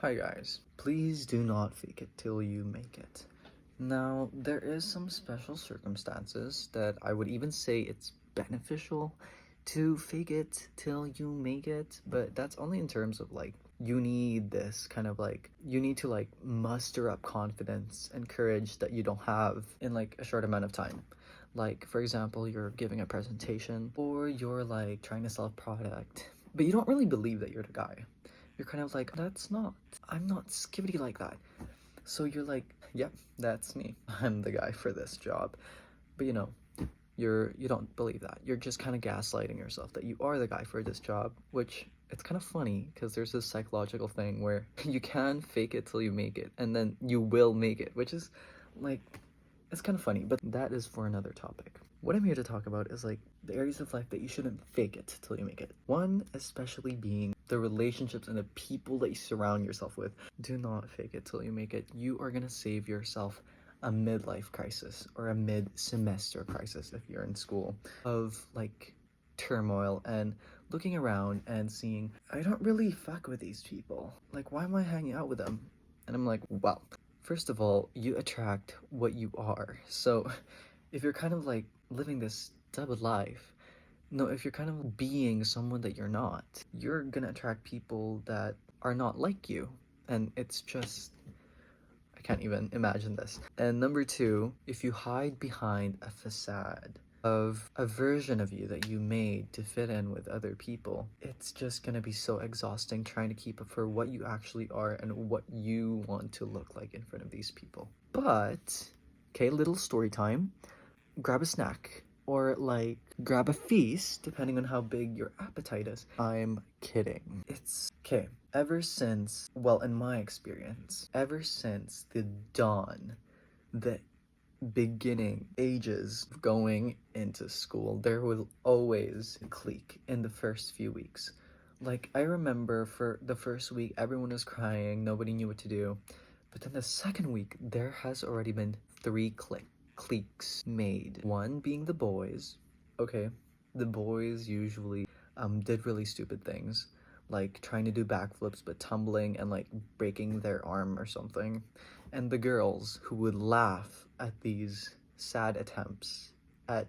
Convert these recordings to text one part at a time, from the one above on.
Hi guys, please do not fake it till you make it. Now, there is some special circumstances that I would even say it's beneficial to fake it till you make it, but that's only in terms of like you need this kind of like you need to like muster up confidence and courage that you don't have in like a short amount of time. Like for example, you're giving a presentation or you're like trying to sell a product, but you don't really believe that you're the guy. You're kind of like, I'm not skibbity like that. So you're like, yep, that's me. I'm the guy for this job. But you don't believe that. You're just kind of gaslighting yourself that you are the guy for this job, which it's kind of funny because there's this psychological thing where you can fake it till you make it, and then you will make it, which is like, it's kind of funny, but that is for another topic. What I'm here to talk about is like the areas of life that you shouldn't fake it till you make it. One, especially being the relationships and the people that you surround yourself with. Do not fake it till you make it. You are gonna save yourself a midlife crisis or a mid-semester crisis if you're in school of like turmoil and looking around and seeing, I don't really fuck with these people. Like, why am I hanging out with them? And I'm like, well, first of all, you attract what you are. So if you're kind of like living this double life, no, if you're kind of being someone that you're not, you're gonna attract people that are not like you. And it's just, I can't even imagine this. And number two, if you hide behind a facade of a version of you that you made to fit in with other people, it's just gonna be so exhausting trying to keep up for what you actually are and what you want to look like in front of these people. But, okay, little story time. Grab a snack or like grab a feast depending on how big your appetite is. I'm kidding. It's okay. Ever since, well, in my experience, ever since the dawn, the beginning ages of going into school, there will always clique in the first few weeks. Like, I remember for the first week, everyone was crying, nobody knew what to do. But then the second week, there has already been 3 cliques made. One being the boys. Okay, the boys usually did really stupid things, like trying to do backflips but tumbling and like breaking their arm or something. And the girls who would laugh at these sad attempts at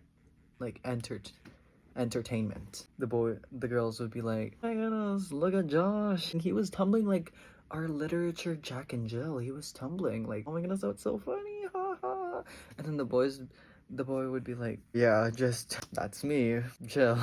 like entertainment. The girls would be like, "Oh my goodness, look at Josh. And he was tumbling like our literature Jack and Jill. He was tumbling like, oh my goodness, that's so funny, ha ha." And then the boy would be like, "Yeah, just that's me, Jill.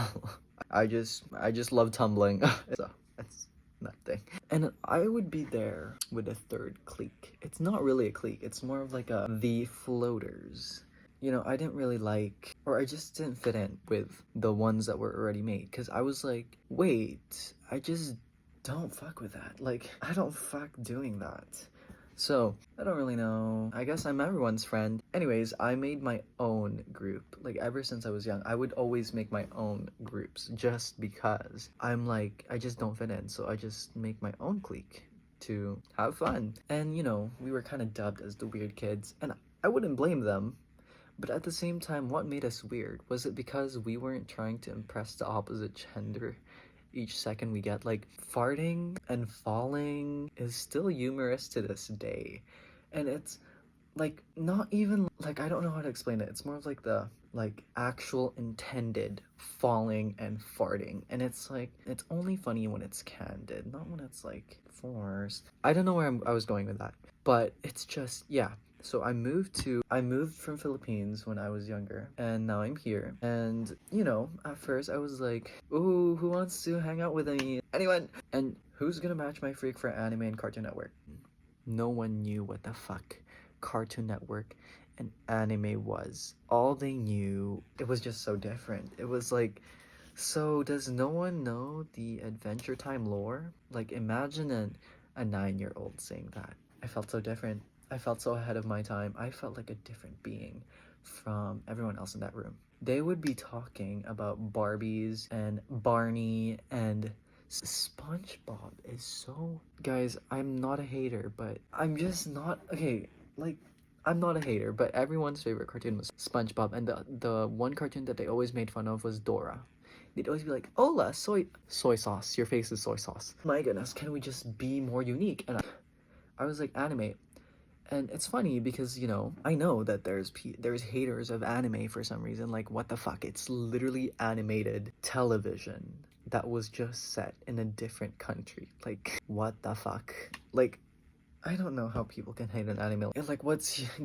I just love tumbling." So that's nothing. And I would be there with a third clique. It's not really a clique. It's more of like the floaters. I didn't really like, or I just didn't fit in with the ones that were already made. Because I was like, wait, I just don't fuck with that. Like, I don't fuck doing that. So, I don't really know. I guess I'm everyone's friend. Anyways, I made my own group. Like, ever since I was young, I would always make my own groups just because I'm like, I just don't fit in. So I just make my own clique to have fun. And, we were kind of dubbed as the weird kids. And I wouldn't blame them. But at the same time, what made us weird? Was it because we weren't trying to impress the opposite gender each second we get? Like, farting and falling is still humorous to this day. And it's, like, not even, like, I don't know how to explain it. It's more of, like, the, like, actual intended falling and farting. And it's, like, it's only funny when it's candid, not when it's, like, forced. I don't know where I was going with that. But it's just, yeah. So I moved from Philippines when I was younger, and now I'm here. And, at first I was like, ooh, who wants to hang out with me? Anyone? And who's gonna match my freak for anime and Cartoon Network? No one knew what the fuck Cartoon Network and anime was. All they knew, it was just so different. It was like, so does no one know the Adventure Time lore? Like, imagine a 9-year-old saying that. I felt so different. I felt so ahead of my time. I felt like a different being from everyone else in that room. They would be talking about Barbies and Barney and SpongeBob is so... Guys, I'm not a hater, but I'm just not... Okay, like, I'm not a hater, but everyone's favorite cartoon was SpongeBob, and the one cartoon that they always made fun of was Dora. They'd always be like, "Hola, soy sauce. Your face is soy sauce." My goodness, can we just be more unique? And I was like, anime. And it's funny because, you know, I know that there's haters of anime for some reason. Like, what the fuck? It's literally animated television that was just set in a different country. Like, what the fuck? Like, I don't know how people can hate an anime. Like,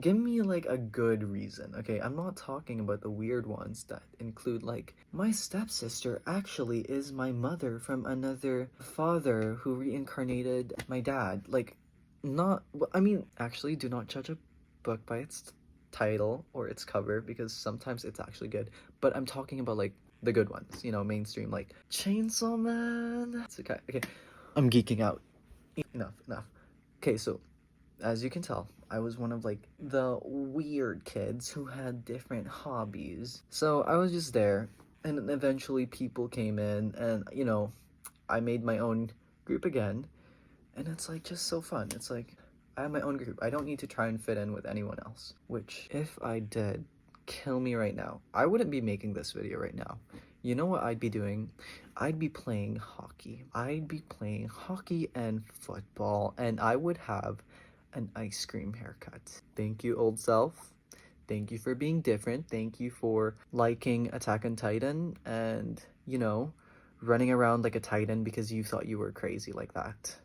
give me like a good reason, okay? I'm not talking about the weird ones that include like, my stepsister actually is my mother from another father who reincarnated my dad. Like, not, I mean, actually, do not judge a book by its title or its cover because sometimes it's actually good. But I'm talking about like the good ones, you know, mainstream, like Chainsaw Man. It's okay, okay. I'm geeking out. Enough. Okay, so as you can tell, I was one of like the weird kids who had different hobbies. So I was just there, and then eventually people came in, and you know, I made my own group again, and it's like just so fun. It's like I have my own group. I don't need to try and fit in with anyone else, which if I did, kill me right now. I wouldn't be making this video right now. You know what I'd be doing? I'd be playing hockey. I'd be playing hockey and football, and I would have an ice cream haircut. Thank you, old self. Thank you for being different. Thank you for liking Attack on Titan and, you know, running around like a titan because you thought you were crazy like that.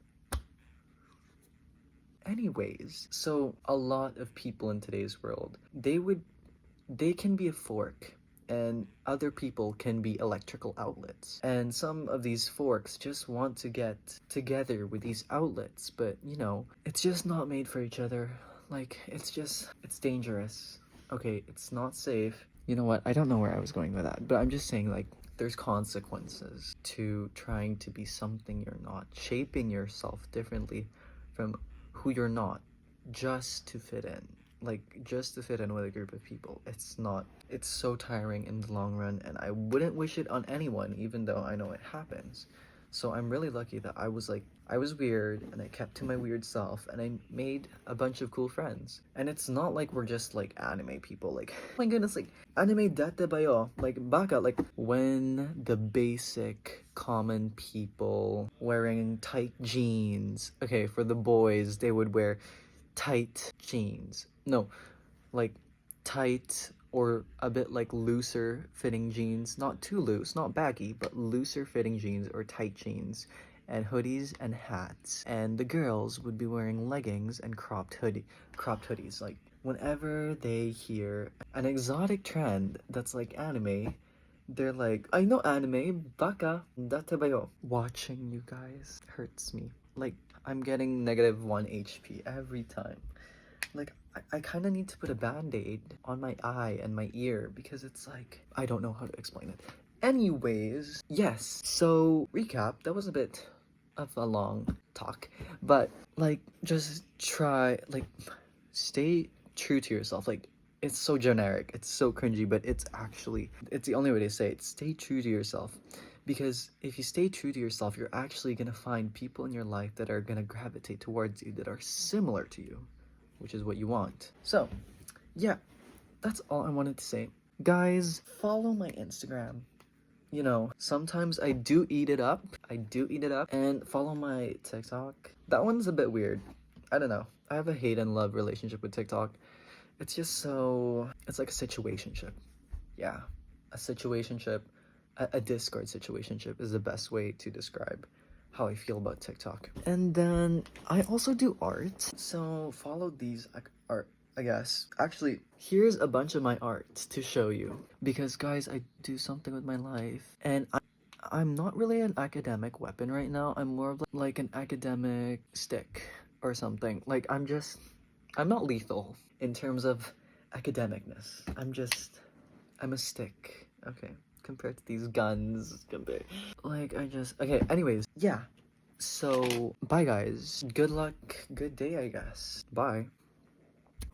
Anyways, so a lot of people in today's world, they can be a fork and other people can be electrical outlets. And some of these forks just want to get together with these outlets, but you know, it's just not made for each other. Like, it's dangerous. Okay, it's not safe. You know what? I don't know where I was going with that, but I'm just saying, like, there's consequences to trying to be something you're not, shaping yourself differently from who you're not, just to fit in. Like, just to fit in with a group of people. It's so tiring in the long run, and I wouldn't wish it on anyone, even though I know it happens. So I'm really lucky that I was weird, and I kept to my weird self, and I made a bunch of cool friends. And it's not like we're just like anime people, like, oh my goodness, like, anime date ba yo? Like, baka, like, when the basic common people wearing tight jeans, okay, for the boys, they would wear tight jeans. No, like tight or a bit like looser fitting jeans, not too loose, not baggy, but looser fitting jeans or tight jeans, and hoodies and hats. And the girls would be wearing leggings and cropped hoodies. Like, whenever they hear an exotic trend that's like anime, they're like, I know anime, baka, date ba yo? Watching you guys hurts me. Like, I'm getting -1 HP every time. Like, I kind of need to put a band-aid on my eye and my ear because it's like, I don't know how to explain it. Anyways, yes, so recap, that was a bit of a long talk, but like, just try, like, stay true to yourself. Like, it's so generic, it's so cringy, but it's the only way to say it. Stay true to yourself. Because if you stay true to yourself, you're actually gonna find people in your life that are gonna gravitate towards you, that are similar to you, which is what you want. So, yeah, that's all I wanted to say. Guys, follow my Instagram. You know, sometimes I do eat it up. And follow my TikTok. That one's a bit weird. I don't know. I have a hate and love relationship with TikTok. It's just so, it's like a situationship. Yeah, a situationship. A Discord situationship is the best way to describe how I feel about TikTok. And then I also do art. So follow these art, I guess. Actually, here's a bunch of my art to show you. Because guys, I do something with my life. And I'm not really an academic weapon right now. I'm more of like an academic stick or something. Like, I'm not lethal in terms of academicness. I'm a stick. Okay. Compared to these guns, okay, anyways, yeah. So, bye guys. Good luck, good day, I guess. Bye.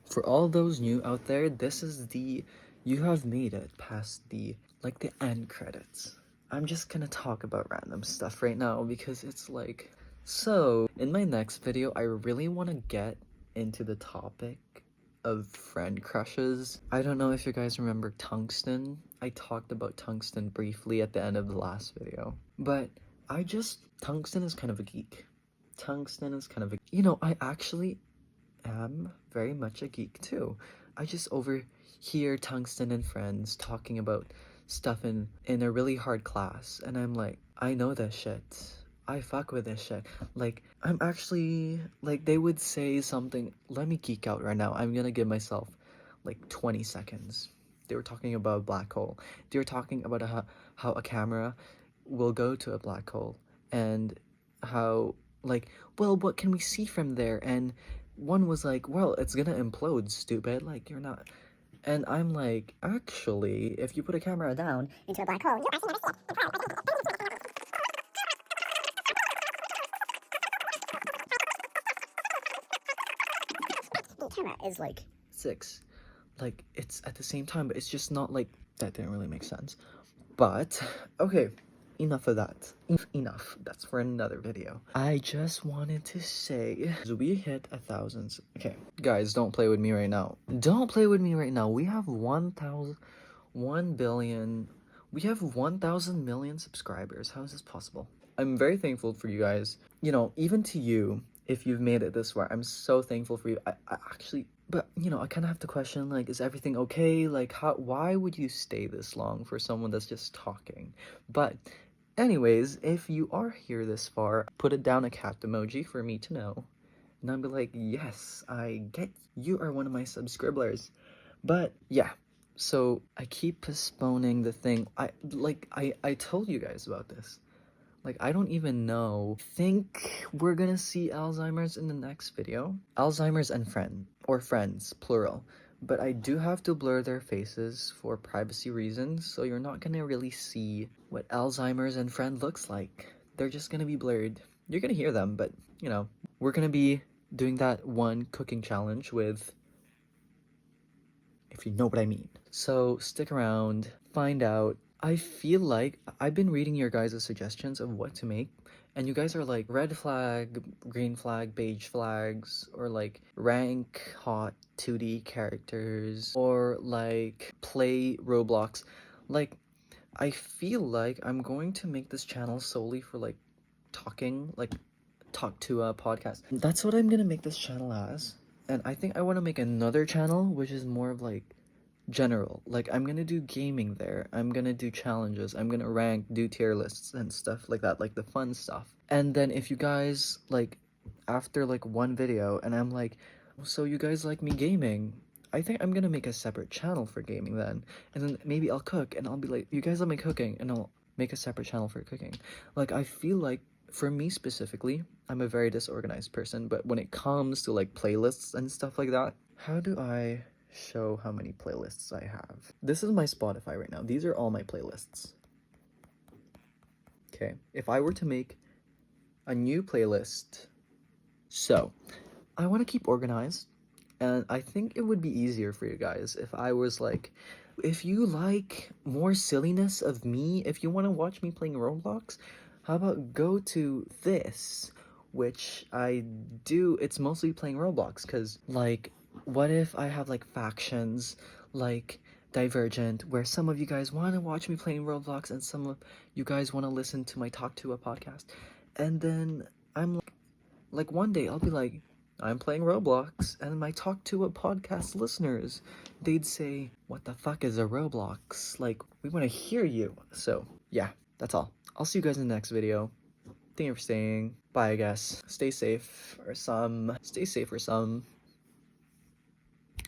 For all those new out there, this is you have made it past the end credits. I'm just gonna talk about random stuff right now because it's like, so, in my next video, I really want to get into the topic of friend crushes. I don't know if you guys remember Tungsten. I talked about Tungsten briefly at the end of the last video. But Tungsten is kind of a geek. tungsten is kind of a, you know, I actually am very much a geek too. I just overhear tungsten and friends talking about stuff in a really hard class, and I'm like, I know this shit. I fuck with this shit. Like, I'm actually, like, they would say something. Let me geek out right now. I'm gonna give myself like 20 seconds. They were talking about a black hole. They were talking about how a camera will go to a black hole, and how, like, well, what can we see from there? And one was like, well, it's gonna implode, stupid. Like, you're not. And I'm like, actually, if you put a camera down into a black hole, you'll actually never see it. The camera is like 6. Like, it's at the same time, but it's just not like, that didn't really make sense. But, okay, enough of that. Enough. That's for another video. I just wanted to say, we hit 1,000. Okay, guys, don't play with me right now. Don't play with me right now. We have 1 billion. We have 1,000 million subscribers. How is this possible? I'm very thankful for you guys. You know, even to you, if you've made it this far, I'm so thankful for you. I actually, but you know, I kind of have to question, like, is everything okay? Like, why would you stay this long for someone that's just talking? But anyways, if you are here this far, put it down a cat emoji for me to know. And I'll be like, yes, I get you are one of my subscribers. But yeah, so I keep postponing the thing. I told you guys about this. Like, I don't even know. Think we're gonna see Alzheimer's in the next video. Alzheimer's and friends, plural. But I do have to blur their faces for privacy reasons, so you're not gonna really see what Alzheimer's and friend looks like. They're just gonna be blurred. You're gonna hear them, but, you know, we're gonna be doing that one cooking challenge with, if you know what I mean. So stick around, find out. I feel like I've been reading your guys' suggestions of what to make, and you guys are like red flag, green flag, beige flags, or like rank hot 2D characters, or like play Roblox. Like, I feel like I'm going to make this channel solely for like talking, like talk to a podcast. That's what I'm gonna make this channel as. And I think I want to make another channel which is more of like general. Like, I'm gonna do gaming there, I'm gonna do challenges, I'm gonna rank, do tier lists and stuff like that, like the fun stuff. And then if you guys like, after like one video and I'm like, so you guys like me gaming, I think I'm gonna make a separate channel for gaming then. And then maybe I'll cook and I'll be like, you guys love me cooking, and I'll make a separate channel for cooking. Like, I feel like for me specifically, I'm a very disorganized person, but when it comes to like playlists and stuff like that, how do I show how many playlists I have? This is my Spotify right now. These are all my playlists. Okay, if I were to make a new playlist, so I want to keep organized, and I think it would be easier for you guys if I was like, if you like more silliness of me, if you want to watch me playing Roblox, how about go to this, which I do. It's mostly playing Roblox, because like, what if I have like factions like Divergent, where some of you guys want to watch me playing Roblox and some of you guys want to listen to my Talk to a podcast, and then I'm like one day I'll be like, I'm playing Roblox, and my Talk to a podcast listeners, they'd say, what the fuck is a Roblox? Like, we want to hear you. So yeah, that's all. I'll see you guys in the next video. Thank you for staying. Bye, I guess. Stay safe, or some. Stay safe, or some.